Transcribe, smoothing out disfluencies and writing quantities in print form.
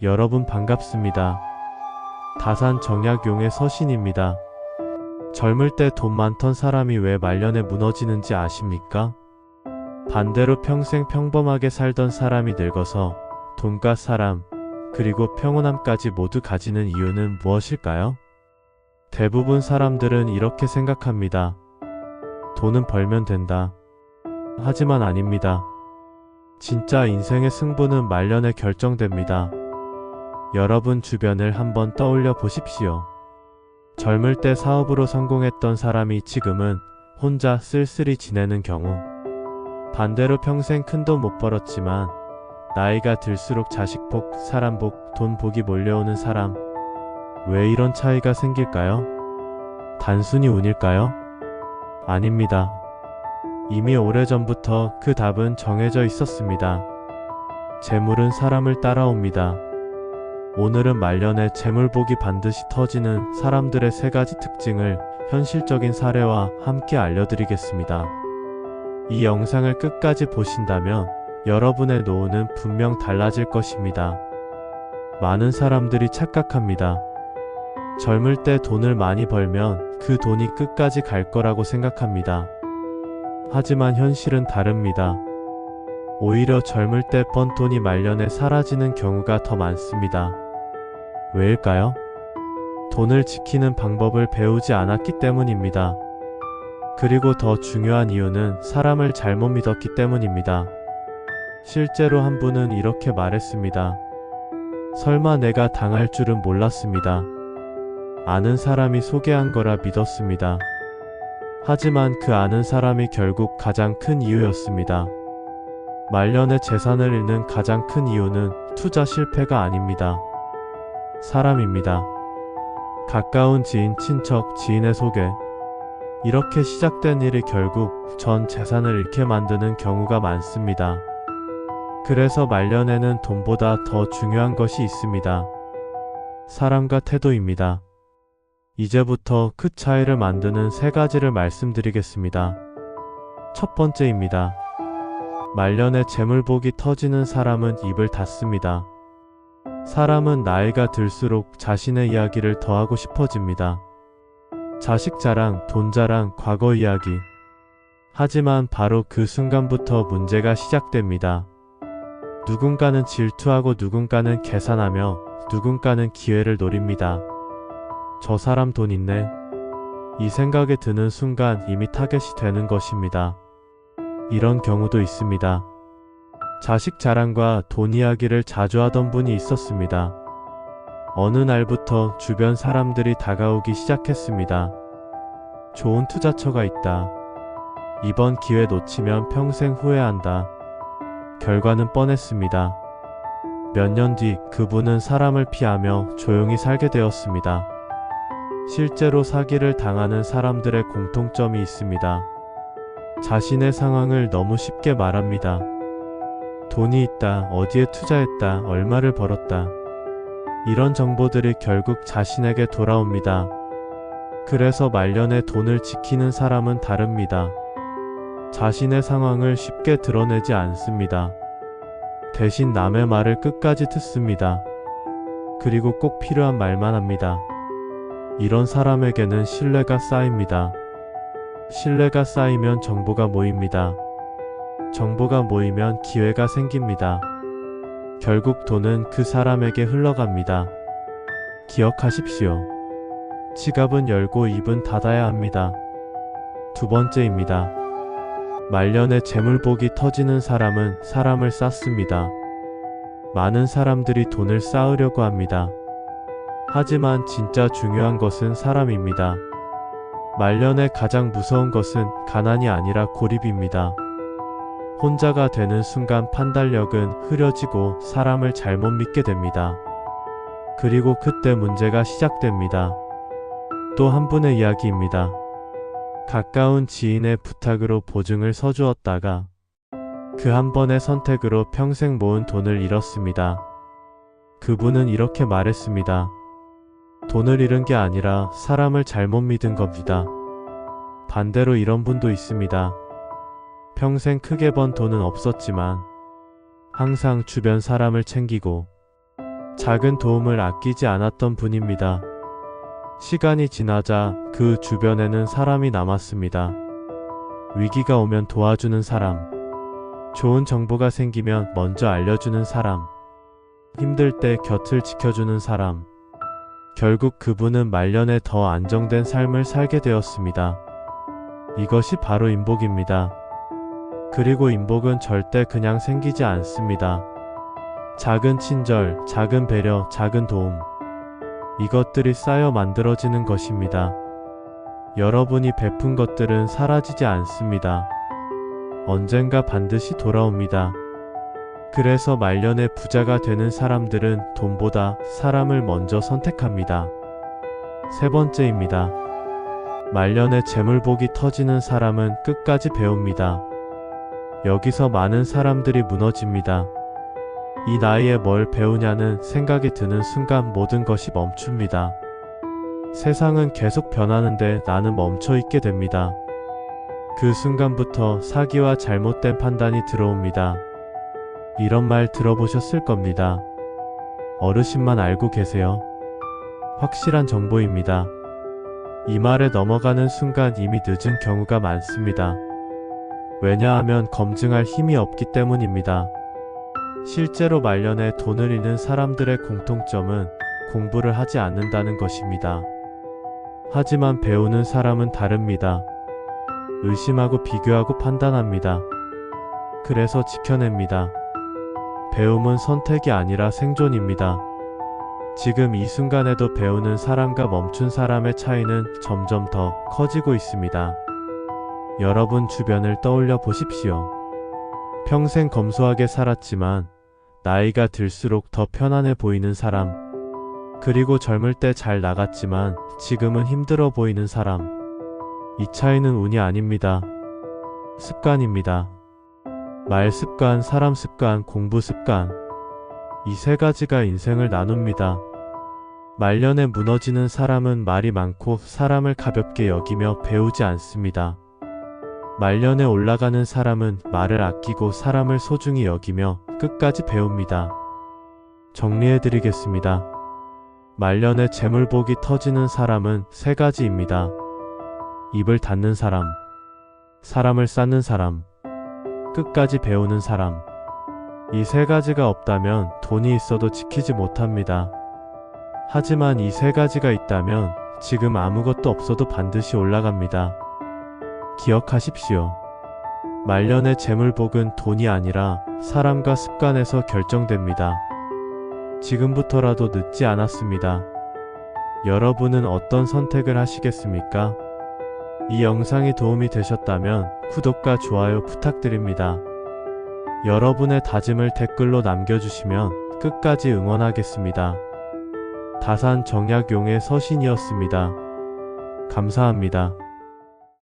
여러분 반갑습니다. 다산 정약용의 서신입니다. 젊을 때 돈 많던 사람이 왜 말년에 무너지는지 아십니까? 반대로 평생 평범하게 살던 사람이 늙어서 돈과 사람, 그리고 평온함까지 모두 가지는 이유는 무엇일까요? 대부분 사람들은 이렇게 생각합니다. 돈은 벌면 된다. 하지만 아닙니다. 진짜 인생의 승부는 말년에 결정됩니다. 여러분 주변을 한번 떠올려 보십시오. 젊을 때 사업으로 성공했던 사람이 지금은 혼자 쓸쓸히 지내는 경우, 반대로 평생 큰돈 못 벌었지만 나이가 들수록 자식 복, 사람 복, 돈 복이 몰려오는 사람, 왜 이런 차이가 생길까요? 단순히 운일까요? 아닙니다. 이미 오래전부터 그 답은 정해져 있었습니다. 재물은 사람을 따라옵니다. 오늘은 말년에 재물복이 반드시 터지는 사람들의 세 가지 특징을 현실적인 사례와 함께 알려드리겠습니다. 이 영상을 끝까지 보신다면 여러분의 노후는 분명 달라질 것입니다. 많은 사람들이 착각합니다. 젊을 때 돈을 많이 벌면 그 돈이 끝까지 갈 거라고 생각합니다. 하지만 현실은 다릅니다. 오히려 젊을 때 번 돈이 말년에 사라지는 경우가 더 많습니다. 왜일까요? 돈을 지키는 방법을 배우지 않았기 때문입니다. 그리고 더 중요한 이유는 사람을 잘못 믿었기 때문입니다. 실제로 한 분은 이렇게 말했습니다. 설마 내가 당할 줄은 몰랐습니다. 아는 사람이 소개한 거라 믿었습니다. 하지만 그 아는 사람이 결국 가장 큰 이유였습니다. 말년에 재산을 잃는 가장 큰 이유는 투자 실패가 아닙니다. 사람입니다. 가까운 지인, 친척, 지인의 소개. 이렇게 시작된 일이 결국 전 재산을 잃게 만드는 경우가 많습니다. 그래서 말년에는 돈보다 더 중요한 것이 있습니다. 사람과 태도입니다. 이제부터 그 차이를 만드는 세 가지를 말씀드리겠습니다. 첫 번째입니다. 말년에 재물복이 터지는 사람은 입을 닫습니다. 사람은 나이가 들수록 자신의 이야기를 더 하고 싶어집니다. 자식 자랑, 돈 자랑, 과거 이야기. 하지만 바로 그 순간부터 문제가 시작됩니다. 누군가는 질투하고 누군가는 계산하며 누군가는 기회를 노립니다. 저 사람 돈 있네. 이 생각이 드는 순간 이미 타겟이 되는 것입니다. 이런 경우도 있습니다. 자식 자랑과 돈 이야기를 자주 하던 분이 있었습니다. 어느 날부터 주변 사람들이 다가오기 시작했습니다. 좋은 투자처가 있다. 이번 기회 놓치면 평생 후회한다. 결과는 뻔했습니다. 몇 년 뒤 그분은 사람을 피하며 조용히 살게 되었습니다. 실제로 사기를 당하는 사람들의 공통점이 있습니다. 자신의 상황을 너무 쉽게 말합니다. 돈이 있다, 어디에 투자했다, 얼마를 벌었다. 이런 정보들이 결국 자신에게 돌아옵니다. 그래서 말년에 돈을 지키는 사람은 다릅니다. 자신의 상황을 쉽게 드러내지 않습니다. 대신 남의 말을 끝까지 듣습니다. 그리고 꼭 필요한 말만 합니다. 이런 사람에게는 신뢰가 쌓입니다. 신뢰가 쌓이면 정보가 모입니다. 정보가 모이면 기회가 생깁니다. 결국 돈은 그 사람에게 흘러갑니다. 기억하십시오. 지갑은 열고 입은 닫아야 합니다. 두 번째입니다. 말년에 재물복이 터지는 사람은 사람을 쌓습니다. 많은 사람들이 돈을 쌓으려고 합니다. 하지만 진짜 중요한 것은 사람입니다. 말년에 가장 무서운 것은 가난이 아니라 고립입니다. 혼자가 되는 순간 판단력은 흐려지고 사람을 잘못 믿게 됩니다. 그리고 그때 문제가 시작됩니다. 또 한 분의 이야기입니다. 가까운 지인의 부탁으로 보증을 서주었다가 그 한 번의 선택으로 평생 모은 돈을 잃었습니다. 그분은 이렇게 말했습니다. 돈을 잃은 게 아니라 사람을 잘못 믿은 겁니다. 반대로 이런 분도 있습니다. 평생 크게 번 돈은 없었지만 항상 주변 사람을 챙기고 작은 도움을 아끼지 않았던 분입니다. 시간이 지나자 그 주변에는 사람이 남았습니다. 위기가 오면 도와주는 사람, 좋은 정보가 생기면 먼저 알려주는 사람, 힘들 때 곁을 지켜주는 사람. 결국 그분은 말년에 더 안정된 삶을 살게 되었습니다. 이것이 바로 인복입니다. 그리고 인복은 절대 그냥 생기지 않습니다. 작은 친절, 작은 배려, 작은 도움. 이것들이 쌓여 만들어지는 것입니다. 여러분이 베푼 것들은 사라지지 않습니다. 언젠가 반드시 돌아옵니다. 그래서 말년에 부자가 되는 사람들은 돈보다 사람을 먼저 선택합니다. 세 번째입니다. 말년에 재물복이 터지는 사람은 끝까지 배웁니다. 여기서 많은 사람들이 무너집니다. 이 나이에 뭘 배우냐는 생각이 드는 순간 모든 것이 멈춥니다. 세상은 계속 변하는데 나는 멈춰 있게 됩니다. 그 순간부터 사기와 잘못된 판단이 들어옵니다. 이런 말 들어보셨을 겁니다. 어르신만 알고 계세요. 확실한 정보입니다. 이 말에 넘어가는 순간 이미 늦은 경우가 많습니다. 왜냐하면 검증할 힘이 없기 때문입니다. 실제로 말년에 돈을 잃는 사람들의 공통점은 공부를 하지 않는다는 것입니다. 하지만 배우는 사람은 다릅니다. 의심하고 비교하고 판단합니다. 그래서 지켜냅니다. 배움은 선택이 아니라 생존입니다. 지금 이 순간에도 배우는 사람과 멈춘 사람의 차이는 점점 더 커지고 있습니다. 여러분 주변을 떠올려 보십시오. 평생 검소하게 살았지만 나이가 들수록 더 편안해 보이는 사람, 그리고 젊을 때 잘 나갔지만 지금은 힘들어 보이는 사람. 이 차이는 운이 아닙니다. 습관입니다. 말 습관, 사람 습관, 공부 습관. 이 세 가지가 인생을 나눕니다. 말년에 무너지는 사람은 말이 많고 사람을 가볍게 여기며 배우지 않습니다. 말년에 올라가는 사람은 말을 아끼고 사람을 소중히 여기며 끝까지 배웁니다. 정리해드리겠습니다. 말년에 재물복이 터지는 사람은 세 가지입니다. 입을 닫는 사람, 사람을 쌓는 사람, 끝까지 배우는 사람. 이 세 가지가 없다면 돈이 있어도 지키지 못합니다. 하지만 이 세 가지가 있다면 지금 아무것도 없어도 반드시 올라갑니다. 기억하십시오. 말년의 재물복은 돈이 아니라 사람과 습관에서 결정됩니다. 지금부터라도 늦지 않았습니다. 여러분은 어떤 선택을 하시겠습니까? 이 영상이 도움이 되셨다면 구독과 좋아요 부탁드립니다. 여러분의 다짐을 댓글로 남겨주시면 끝까지 응원하겠습니다. 다산 정약용의 서신이었습니다. 감사합니다.